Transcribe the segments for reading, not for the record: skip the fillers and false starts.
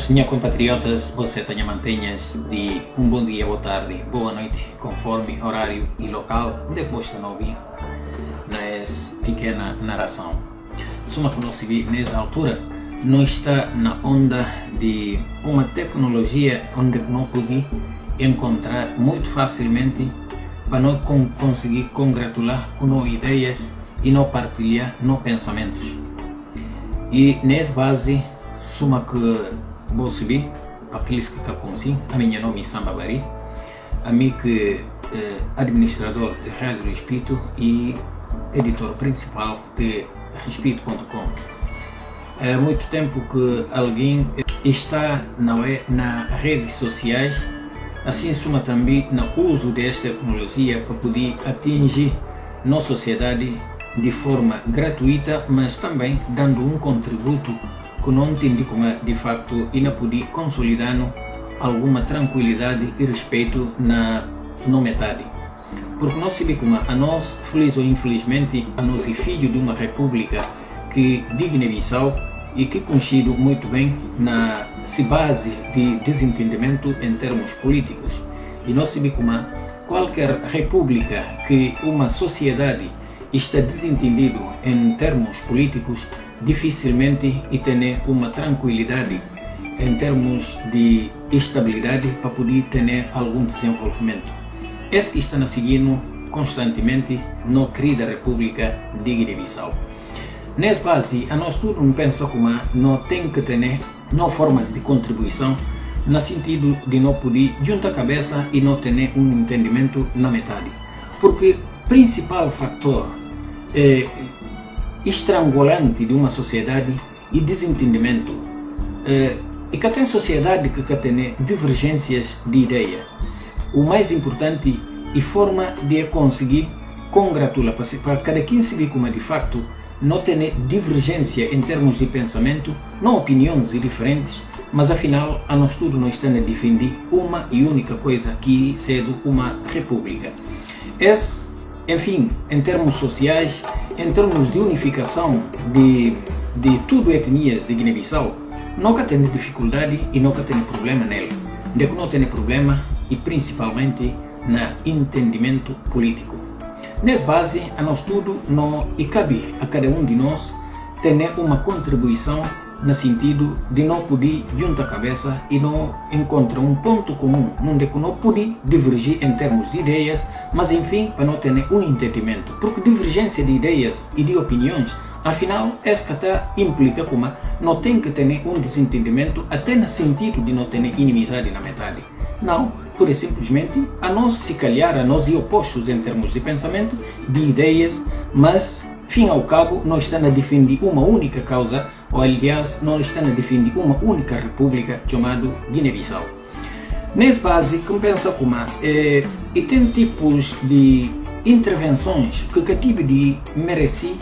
Boas, minha compatriotas, você tenha mantenhas de um bom dia, boa tarde, boa noite, conforme horário e local, depois de ouvir nessa pequena narração. Suma que nós vi nessa altura, não está na onda de uma tecnologia onde não pode encontrar muito facilmente para não conseguir congratular com ideias e não partilhar nos pensamentos. E nessa base, suma que vou subir, aqueles que estão consigo, a minha nome é Samba Bari, a mim que administrador de Rádio Espírito e editor principal de Espírito.com. Há muito tempo que alguém está nas redes sociais, assim suma também no uso desta tecnologia para poder atingir nossa sociedade de forma gratuita, mas também dando um contributo que não entendi como é de facto e não podia consolidar alguma tranquilidade e respeito na metade. Porque nós sabemos como a nós, feliz ou infelizmente, a nós é filho de uma república que Guiné-Bissau e que conhecido muito bem na base de desentendimento em termos políticos. E nós sabemos como qualquer república que uma sociedade está desentendido em termos políticos, dificilmente e ter uma tranquilidade em termos de estabilidade para poder ter algum desenvolvimento. Esse que está seguindo constantemente na querida República de Guiné-Bissau. Nessa base, a nós tudo não pensa como não tem que ter formas de contribuição no sentido de não poder juntar a cabeça e não ter um entendimento na metade. Porque o principal fator estrangulante de uma sociedade e desentendimento e que tem sociedade que tem divergências de ideia. O mais importante é a forma de conseguir congratular para cada quem se vê como de facto não tem divergência em termos de pensamento, não opiniões diferentes, mas afinal a nós tudo nós estamos a defender uma e única coisa que é ser uma república. Esse, enfim, em termos sociais, em termos de unificação de tudo etnias de Guiné-Bissau, nunca tem dificuldade e nunca tem problema nela. De que não tem problema e principalmente no entendimento político. Nessa base, a nós tudo não e cabe a cada um de nós ter uma contribuição no sentido de não poder juntar a cabeça e não encontrar um ponto comum, onde não poder divergir em termos de ideias, mas enfim, para não ter um entendimento. Porque divergência de ideias e de opiniões, afinal, esta implica como não tem que ter um desentendimento até no sentido de não ter inimizade na metade. Não, por simplesmente a nós se calhar, a nós e opostos em termos de pensamento, de ideias, mas, fim ao cabo, nós estamos a defender uma única causa, ou aliás, nós estamos a defender uma única república chamada Guiné-Bissau. Nessa base, como pensa como e tem tipos de intervenções que cada de merece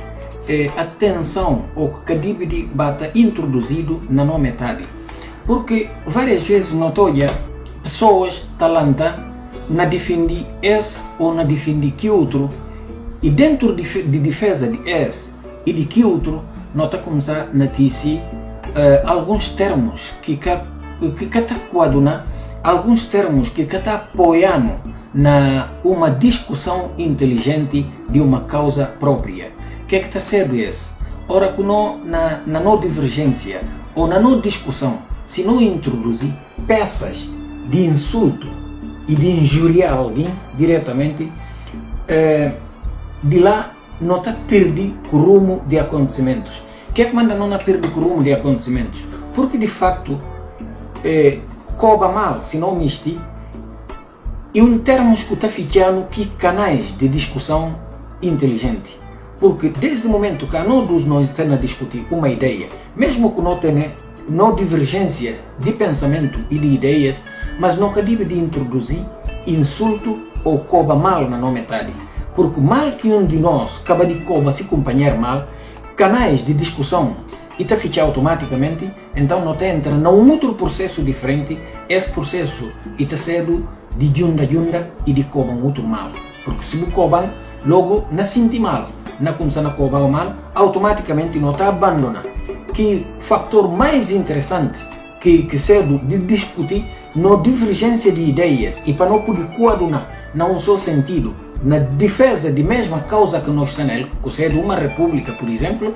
atenção ou que cada de bata introduzido na nossa metade. Porque várias vezes notória pessoas talanta na defender esse ou na defender que outro e dentro de defesa de esse e de que outro nota começar a dizer alguns termos que está coaduna, alguns termos que está apoiando na uma discussão inteligente de uma causa própria. O que é que está sendo esse? Ora que na não divergência ou na não discussão, se não introduzir peças de insulto e de injuriar alguém diretamente, de lá não está perder o rumo de acontecimentos. O que é que manda não perder o rumo de acontecimentos? Porque de facto coba mal, se não misti, e um termo que está ficando que canais de discussão inteligente. Porque desde o momento que nós estamos a discutir uma ideia, mesmo que não tenha divergência de pensamento e de ideias, mas nunca deve de introduzir insulto ou coba mal na nossa metade. Porque mal que um de nós acaba de coba se acompanhar mal, canais de discussão e está ficar automaticamente, então não está entrando num outro processo diferente, esse processo está sendo de junda e de coba um outro mal. Porque se o coba logo não sente mal, não começa a coba o mal, automaticamente não está abandonando. Que o fator mais interessante que cedo de discutir na divergência de ideias e para não poder coadunar num só sentido, na defesa de mesma causa que nós estamos nele, que é uma república, por exemplo,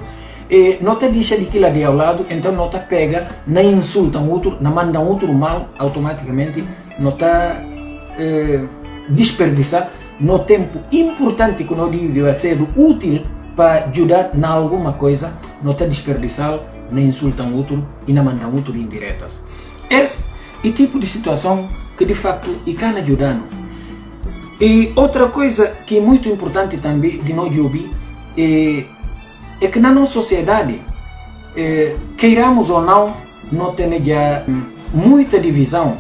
não te deixa de aquilo ali ao lado, então não te pega, não insulta um outro, não manda um outro mal, automaticamente não te desperdiçar no tempo importante que nós devia ser útil para ajudar em alguma coisa, não te desperdiçar, não insulta um outro e não manda um outro indiretas. Esse é o tipo de situação que de facto está ajudando. E outra coisa que é muito importante também de nós ouvir é que na nossa sociedade, queiramos ou não, não tem já muita divisão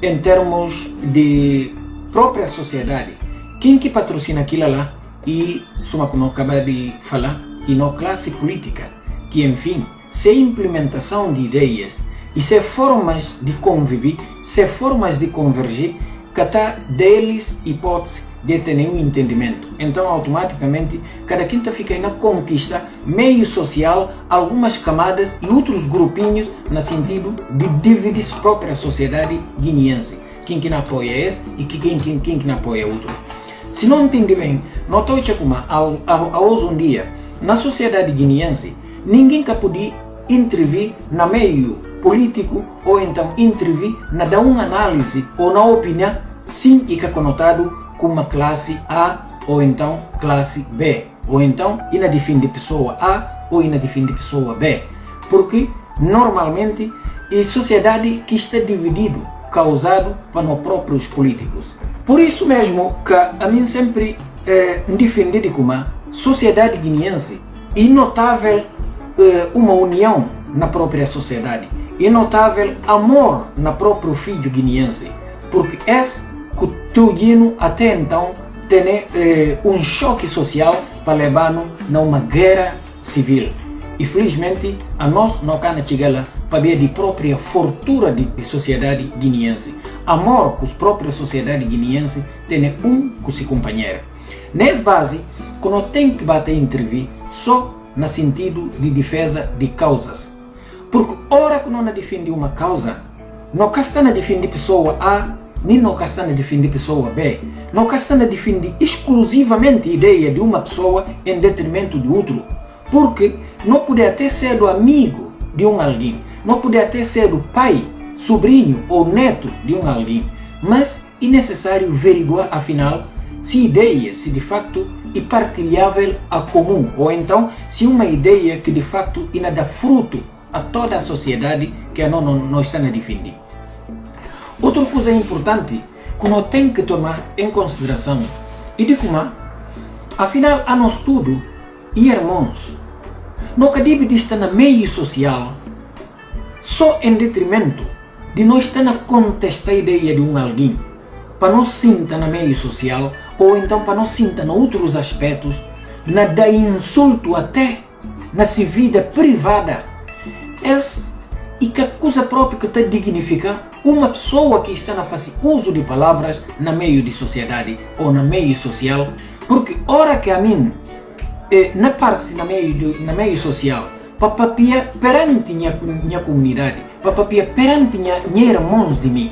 em termos de própria sociedade. Quem que patrocina aquilo lá e, suma como eu acabei de falar, e na classe política, que enfim, se implementação de ideias e se formas de conviver, se formas de convergir, que está deles hipótese de ter nenhum entendimento. Então, automaticamente, cada quinta fica aí na conquista meio social, algumas camadas e outros grupinhos, no sentido de dividir a própria sociedade guineense. Quem que não apoia esse e quem que não apoia outro. Se não entende bem, não estou como hoje um dia, na sociedade guineense, ninguém que pode intervir no meio político ou então intervir na dar uma análise ou na opinião, sim, e que é conotado como uma classe A ou então classe B, ou então ina defende pessoa A ou ina defende pessoa B, porque normalmente é sociedade que está dividido, causado para os próprios políticos. Por isso mesmo que a mim sempre defendi como a sociedade guineense é notável uma união na própria sociedade, é notável amor na próprio filho guineense, porque esse que o guino até então tem um choque social para levar-nos a uma guerra civil. E felizmente a nós não can chegar para ver de própria fortuna de sociedade guineense. Amor que a própria sociedade guineense tem com seu companheiro. Nessa base, quando tem que bater entrevir só no sentido de defesa de causas. Porque hora que não defende uma causa, não está a defender pessoa A, nem não está a defender pessoa B. Não está a defender exclusivamente a ideia de uma pessoa em detrimento de outro. Porque não pode até ser do amigo de um alguém, não pode até ser do pai, sobrinho ou neto de um alguém. Mas é necessário averiguar, afinal, se ideia, se de facto é partilhável a comum, ou então se uma ideia que de facto ainda dá fruto a toda a sociedade que não está a defender. Outra coisa importante que nós temos que tomar em consideração é de como, afinal, a nós tudo e irmãos, não deve de estar no meio social só em detrimento de nós estar a contestar a ideia de um alguém, para não sinta no meio social, ou então para não sinta em outros aspectos, na da insulto até na sua vida privada. E que a coisa própria que está a dignificar uma pessoa que está a fazer uso de palavras no meio de sociedade ou no meio social, porque ora que a mim na parte no meio social, para papia perante minha comunidade, para papia perante minha irmãos de mim,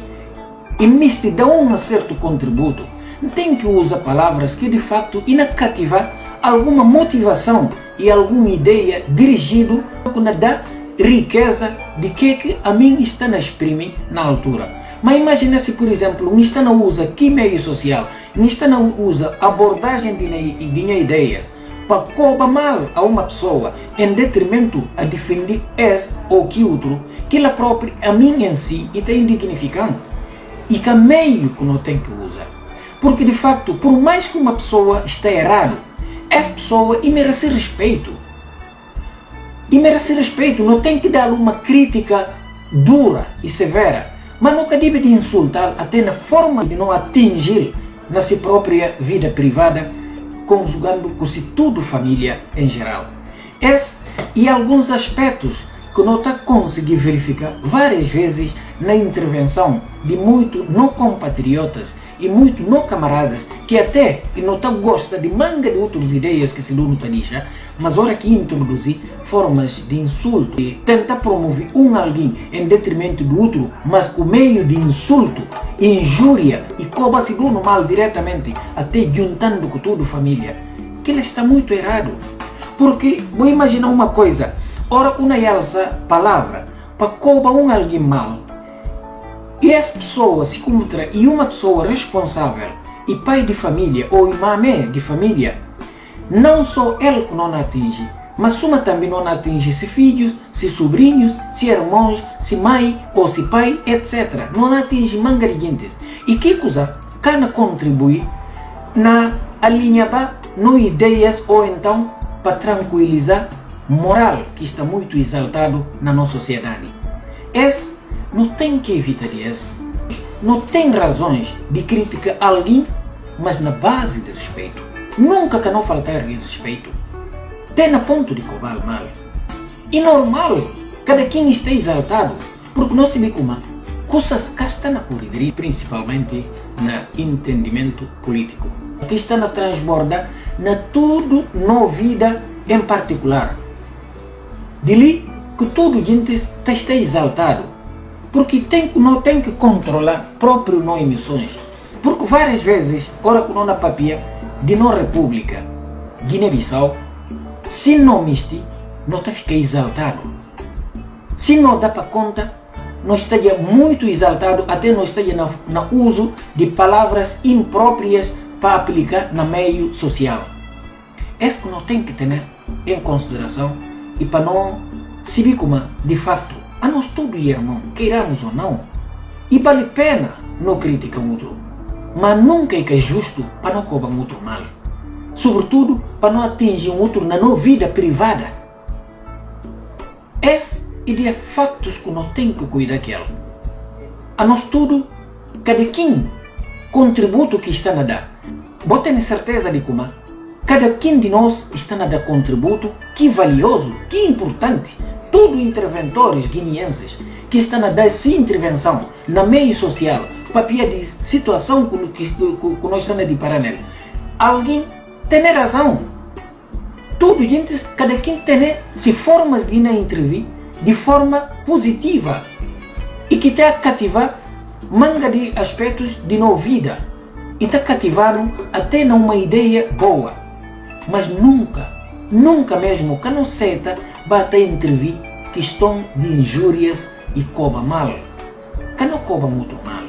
e me se dá um certo contributo, tem que usar palavras que de facto irão cativar alguma motivação e alguma ideia dirigido com a riqueza de que a mim está a exprimir na altura. Mas imagina se, por exemplo, me está a usar que meio social, me está a usar abordagem de ideias para cobrar mal a uma pessoa em detrimento a defender esse ou que outro, que ela própria, a mim em si, está indignificando. E que meio que não tem que usar. Porque de facto, por mais que uma pessoa esteja errada, essa pessoa merece respeito. E merece respeito, não tem que dar uma crítica dura e severa, mas nunca deve de insultar até na forma de não atingir na sua própria vida privada, conjugando com se tudo família em geral. Esse e alguns aspectos que não está conseguindo verificar várias vezes na intervenção de muitos não compatriotas e muito não camaradas que até que não tá gosta de manga de outras ideias que se não tá deixa, mas hora que introduzir formas de insulto e tenta promover alguém em detrimento do outro, mas com meio de insulto, injúria e coba se no mal diretamente, até juntando com toda a família, que ele está muito errado. Porque vou imaginar uma coisa, ora uma alça palavra para coba alguém mal, e essa pessoa se encontra e uma pessoa responsável e pai de família ou mamé de família, não só ele que não atinge, mas uma também não atinge se filhos, se sobrinhos, se irmãos, se mãe ou se pai, etc. Não atinge manga de gentes. E que coisa cana contribui na alinhar no ideias ou então para tranquilizar moral que está muito exaltado na nossa sociedade. Esse não tem que evitar isso. Não tem razões de criticar alguém, mas na base de respeito. Nunca que não faltar de respeito. Tem a ponto de cobrar mal. E normal, cada quem está exaltado, porque não se vê como coisas que estão na correria, principalmente no entendimento político, que está na transborda na tudo na vida em particular. Dili que todo gente está exaltado, porque não tem que controlar próprio não emissões, porque várias vezes, ora que não na papia de não república, Guiné-Bissau, se não misti, não está fica exaltado. Se não dá para conta, não estaria muito exaltado, até não estaria no uso de palavras impróprias para aplicar no meio social. Isso que não tem que ter em consideração e para não se ver como, de fato, a nós tudo irmão, queiramos ou não, e vale a pena não criticar o outro, mas nunca é justo para não cobrar o outro mal, sobretudo para não atingir o outro na nossa vida privada. Esse é de factos que não tem que cuidar daquilo. A nós tudo, cada quem contributo que está a dar, vou ter certeza de como cada quem de nós está a dar contributo que valioso, que importante. Todos os interventores guineenses que estão a dar essa intervenção no meio social, papia de situação que nós estamos a deparar nela. Alguém tem razão. Todo gente, cada quem tem se formas de intervir de forma positiva e que está a cativar manga de aspectos de nossa vida e está cativando até numa ideia boa. Mas nunca mesmo que não seta vai intervir questão de injúrias e cobra mal. Que não cobra muito mal,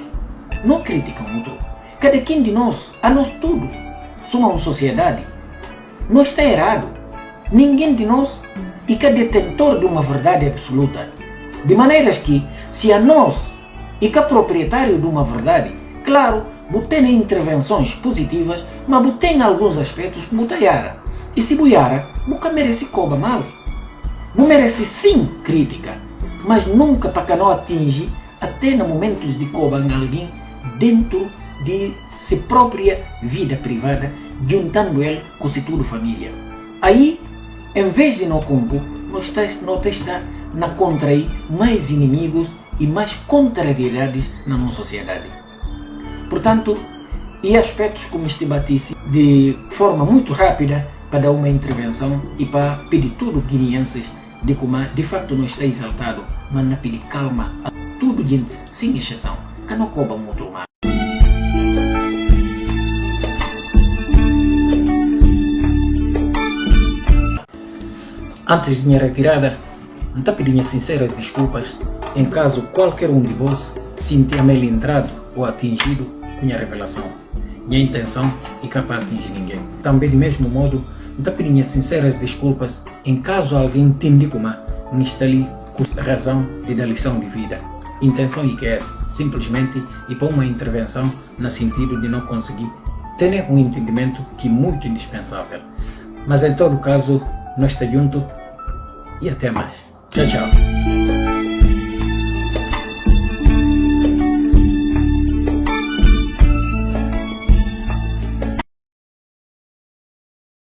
não critica muito. Cada quem de nós, a nós tudo, somos uma sociedade. Não está errado. Ninguém de nós é detentor de uma verdade absoluta. De maneiras que, se a nós é proprietário de uma verdade, claro, tem intervenções positivas, mas tem alguns aspectos que boiara. E se boiara, nunca merece cobra mal. Não merece sim crítica, mas nunca para que não atinge até nos momentos de cobra em alguém dentro de sua própria vida privada, juntando ele com a sua família. Aí, em vez de não compor, nós está na contrair mais inimigos e mais contrariedades na nossa sociedade. Portanto, e aspectos como este batice de forma muito rápida para dar uma intervenção e para pedir tudo os guineenses de como de facto não está exaltado, mas na pedir calma a tudo gente, sem exceção, que não cobra muito mal. Antes de minha retirada, não pedindo sinceras desculpas em caso qualquer um de vós se sentir melindrado ou atingido com a revelação. Minha intenção é capaz de atingir ninguém. Também, do mesmo modo, não pedindo sinceras desculpas em caso alguém entenda como não está ali com razão de dar lição de vida. Intenção é que é simplesmente ir para uma intervenção no sentido de não conseguir ter um entendimento que é muito indispensável. Mas em todo caso, nós estamos juntos e até mais. Tchau, tchau.